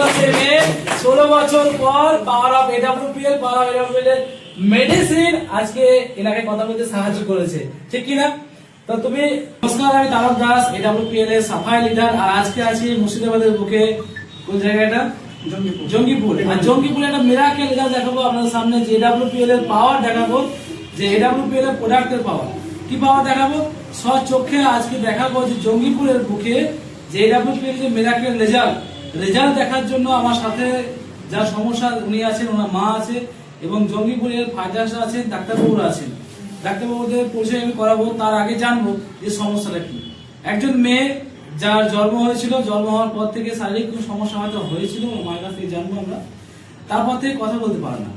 বাচ্চা ছেলে 16 বছর পর পাওয়ার অফ এডব্লিউপিএল এর মেডিসিন আজকে এনাকে কথা বলতে সাহায্য করেছে, ঠিক কি না? তো তুমি নমস্কার, আমি তারক দাস, এডব্লিউপিএল এর সাফাই লিডার। আর আজকে আছি মুর্শিদাবাদের বুকে, কোন জায়গাটা? জঙ্গিপুর। আর জঙ্গিপুরে একটা মিরাকেল রেজাল্ট দেখাবো আপনাদের সামনে, যে এডব্লিউপিএল এর পাওয়ার দেখাবো, যে এডব্লিউপিএল এর প্রোডাক্টের পাওয়ার। কি পাওয়ার দেখাবো? স্বচক্ষে আজকে দেখাবো যে জঙ্গিপুরের বুকে যে এডব্লিউপিএল যে মিরাকেল রেজাল্ট দেখার জন্য আমার সাথে যার সমস্যা উনি আছেন, ওনার মা আছে, এবং জঙ্গিপুরের ফাদার্স আছেন, ডাক্তারবাবুরা আছেন। ডাক্তারবাবুদের পরিচয় আমি করাবো, তার আগে জানবো যে সমস্যাটা কি। একজন মেয়ে যার জন্ম হয়েছিল, জন্ম হওয়ার পর থেকে শারীরিক কোনো সমস্যা হয়তো হয়েছিল, মায়ের কাছ থেকে জানবো আমরা। তারপর থেকে কথা বলতে পারে না,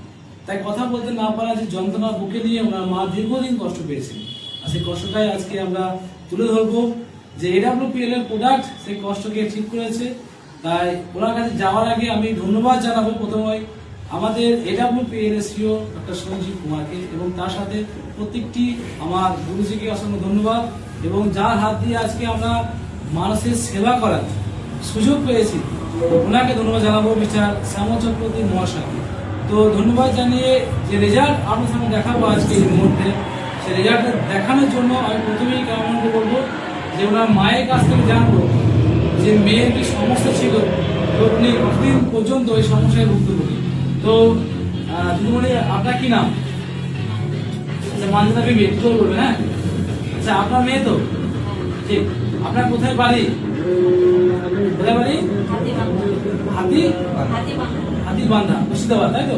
তাই কথা বলতে না পারা যে যন্ত্রণা বুকে নিয়ে ওনার মা দীর্ঘদিন কষ্ট পেয়েছেন। আর সেই কষ্টটাই আজকে আমরা তুলে ধরবো, যে এডব্লিউপিএল এর প্রোডাক্ট সেই কষ্টকে ঠিক করেছে। তাই ওনার কাছে যাওয়ার আগে আমি ধন্যবাদ জানাবো প্রথমে আমাদের এডব্লিউপিএল এর সিও ডক্টর সঞ্জীব কুমারকে, এবং তার সাথে প্রত্যেকটি আমার গুরুজিকে অসংখ্য ধন্যবাদ। এবং যার হাত দিয়ে আজকে আমরা মানুষের সেবা করার সুযোগ পেয়েছি, ওনাকে ধন্যবাদ জানাবো, মিস্টার শ্যামল চক্রবর্তী মহাশয়কে। তো ধন্যবাদ জানিয়ে যে রেজাল্ট আপনার সামনে দেখাবো আজকে এই মুহূর্তে, সেই রেজাল্ট দেখানোর জন্য আমি প্রথমেই কেমন বলবো যে ওনার মায়ের কাছ থেকে জানবো যে মেয়ের কি সমস্যা ছিল, তো উনি কতদিন পর্যন্ত এই সমস্যায় ভুক্তভোগী। তো দিদিমণি, আপনার কি নাম? আচ্ছা, মানজনা বেবি, একটু করে বলবেন। হ্যাঁ, আচ্ছা, আপনার মেয়ে তো, ঠিক। আপনার কোথায় বাড়ি? কোথায় বাড়ি? হাতিবান্ধা, মুর্শিদাবাদ, তাই তো?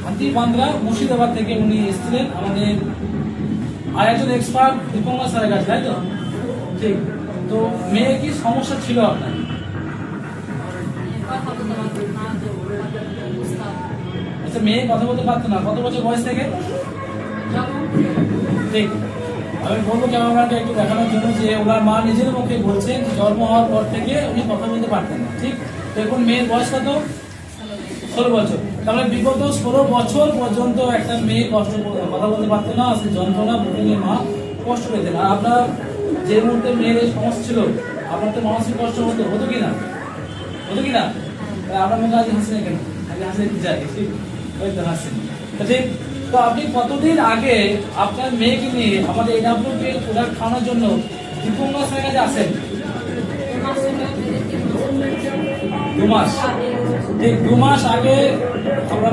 হাতিবান্ধা মুর্শিদাবাদ থেকে উনি এসেছিলেন আমাদের আর একজন এক্সপার্ট দীপঙ্কর স্যারের কাছে, তাই তো? ঠিক। তো মেয়ে কি সমস্যা ছিল আপনার? আচ্ছা, মেয়ে কথা বলতে পারতো না, কত বছর বয়স থেকে? ঠিক। আমি বলবো ক্যামেরাম্যানকে একটু দেখানোর জন্য যে ওনার মা নিজের মুখে বলছেন যে জন্ম হওয়ার পর থেকে উনি কথা বলতে পারতেন না, ঠিক। তো এখন মেয়ের বয়স কত? 16 বছর। তাহলে বিগত 16 বছর পর্যন্ত একটা মেয়ে কথা বলতে পারতো না, সেই যন্ত্রণা বুকে নিয়ে মা কষ্ট পেতেন। আর আপনার যে মুহূর্তে মেয়ের এই সমস্যা ছিল, আপনার তো মানসিক কষ্ট হতো কিনা? আপনার মুখে আজ হাসি নেই কেন? আগে হাসি যাই, ঠিক, ওই তো হাসছেন, ঠিক। তো আপনি কতদিন আগে আপনার মেয়েকে নিয়ে আমাদের এডব্লিউপিএল প্রোডাক্ট খাওয়ানোর জন্য দীপঙ্কর স্যারের কাছে আসেন? 2 মাস, ঠিক। 2 মাস আগে আমরা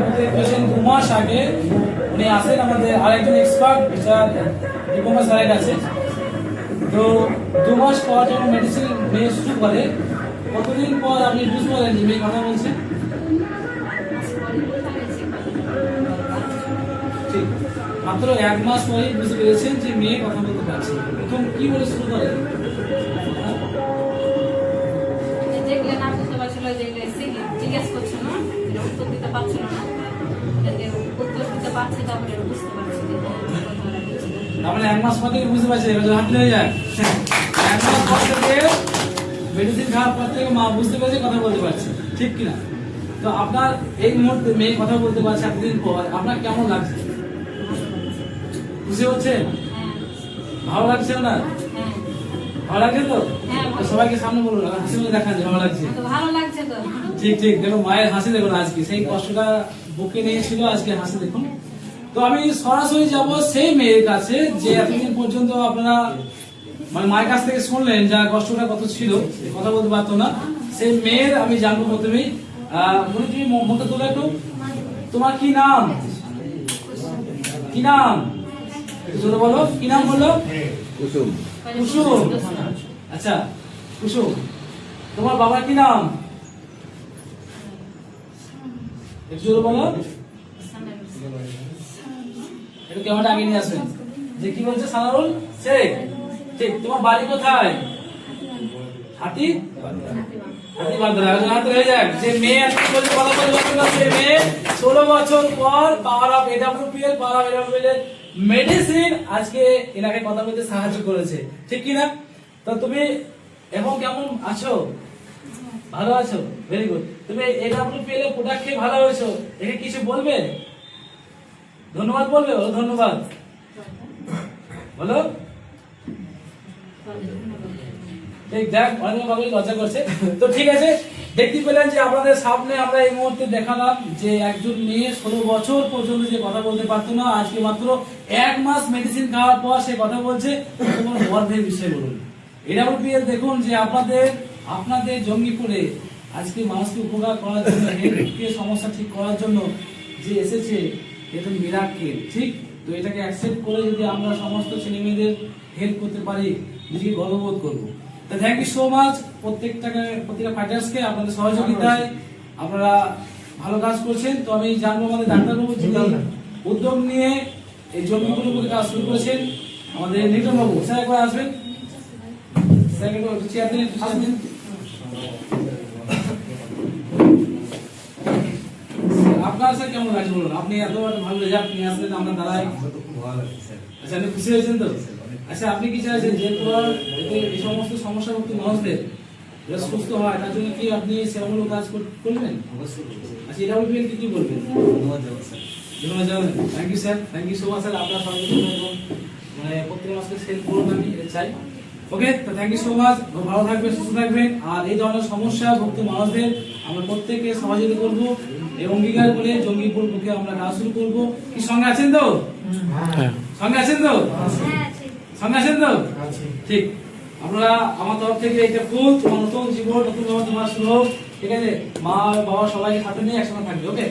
2 মাস আগে উনি আসেন আমাদের আরেকজন এক্সপার্ট দীপঙ্কর স্যারের কাছে। তো 2 মাস পর যখন মেডিসিন মেয়ে শুরু করে, কতদিন পর আপনি বুঝতে পারেন যে মেয়ে কথা বলছে? ঠিক, মাত্র 1 মাস পরেই বুঝতে পেরেছেন যে মেয়ে কথা বলতে পারছে। প্রথম কি বলে শুরু করে? তারপরে 1 মাস পর থেকে বুঝতে পারছে, হাত হয়ে যায়। 1 মাস পর থেকে মেডিসিন খাওয়ার পর থেকে মা বুঝতে পেরেছে কথা বলতে পারছে, ঠিক কিনা? তো আপনার এই মুহূর্তে মেয়ে কথা বলতে পারছে এতদিন পর, আপনার কেমন লাগছে? খুশি হচ্ছে? ভালো লাগছে না? ভালো লাগছে তো? সবাইকে সামনে বলুন, হাসি মুখে দেখান যে ভালো লাগছে। ঠিক, দেখো মায়ের হাসি দেখুন, আজকে সেই কষ্টটা বুকে নিয়েছিল, আজকে হাসি দেখুন। তো আমি সরাসরি যাব সেই মেয়ের কাছে যে এতদিন পর্যন্ত আপনারা মানে মায়ের কাছ থেকে শুনলেন যা কষ্টটা কত ছিল, কথা বলতে পারতো না। সেই মেয়ের আমি জানবো প্রথমেই। তুমি মুখটা তোলো একটু। তোমার কি নাম? জোরে বলো, কি নাম বললো? কুসুম। আচ্ছা, কুসুম। তোমার বাবার কি নাম? একটু জোরে বলো। একটু ক্যামেরাটা আগে নিয়ে আসবেন। যে কি বলছে? সানারুল শেখ, ঠিক। তোমার বাড়ি কোথায়? হাতিবান্ধা। যে মেয়ে কথা বলতে মেয়ে 16 বছর পর পাওয়ার অফ এডব্লিউপিএল এর মেডিসিন আজকে এনাকে কথা বলতে সাহায্য করেছে, ঠিক কিনা? তো তুমি এখন কেমন আছো? ভালো আছো? Very good. তুমি এডব্লিউপিএল এর প্রোডাক্ট খেয়ে ভালো হয়েছো, একে কিছু বলবে? ধন্যবাদ বলবে? বলো ধন্যবাদ, বলো। ঠিক, যাক, অনেক লজ্জা করছে। তো ঠিক আছে, দেখতে পেলেন যে আপনাদের সামনে আমরা এই মুহূর্তে দেখালাম যে একজন মেয়ে 16 বছর পর্যন্ত যে কথা বলতে পারতো না, আজকে মাত্র 1 মাস মেডিসিন খাওয়ার পর সে কথা বলছে। তোমার গর্বের বিষয় বলুন। এডব্লিউপিএল দেখুন যে আপনাদের জঙ্গিপুরে আজকে মানুষকে উপকার করার জন্য, হেলথকে সমস্যা ঠিক করার জন্য যে এসেছে, এটা মিরাকেল, ঠিক? তো এটাকে অ্যাকসেপ্ট করে যদি আমরা সমস্ত ছেলে মেয়েদের হেল্প করতে পারি, নিজেকে গর্ববোধ করবো। তো থ্যাংক ইউ সো মাচ প্রত্যেকটা ফাইটার্সকে আপনাদের সহযোগিতায় আপনারা ভালো কাজ করছেন। তো আমি জানবো আমাদের ডাক্তারবাবু যিনি উদ্যোগ নিয়ে এই জমিগুলোর উপরে কাজ শুরু করেছেন, আমাদের নিটন বাবু, স্যার একবার আসবেন। স্যার একটু চেয়ার দিন, আসবেন। আপনার স্যার কেমন লাগছে বলুন? আপনি এত ভালো রেজাল্ট নিয়ে আসলেন আমরা দাঁড়াই। আচ্ছা, আপনি খুশি হয়েছেন তো? আচ্ছা, আপনি কি চাইছেন যে এই সমস্ত সমস্যাভুক্ত মানুষদের যারা সুস্থ হয় তার জন্য কি আপনি সেবামূলক কাজ করবেন? আচ্ছা, এডব্লিউপিএল কি বলবেন? ধন্যবাদ জানাবেন। Thank you sir, thank you so much sir. আপনার সহযোগিতা এবং মানে প্রত্যেক মাসকে সেল করুন, আমি এটা চাই। ওকে, তো থ্যাংক ইউ সো মাচ। ভালো থাকবেন, সুস্থ থাকবেন। আর এই ধরনের সমস্যা ভুক্ত মানুষদের আমরা প্রত্যেককে সহযোগিতা করবো এবং অঙ্গীকার করে জঙ্গিপুর পক্ষে আমরা কাজ শুরু করবো। কি সঙ্গে আছেন তো? সঙ্গে আছেন তো? সঙ্গে আছেন তো? ঠিক। আপনারা আমার তরফ থেকে একটা ফুল তোমার নতুন জীবন, নতুন ভাবে তোমার শুরু হোক, ঠিক আছে? মা বাবা সবাইকে সাথে নিয়ে একসঙ্গে থাকবে। ওকে।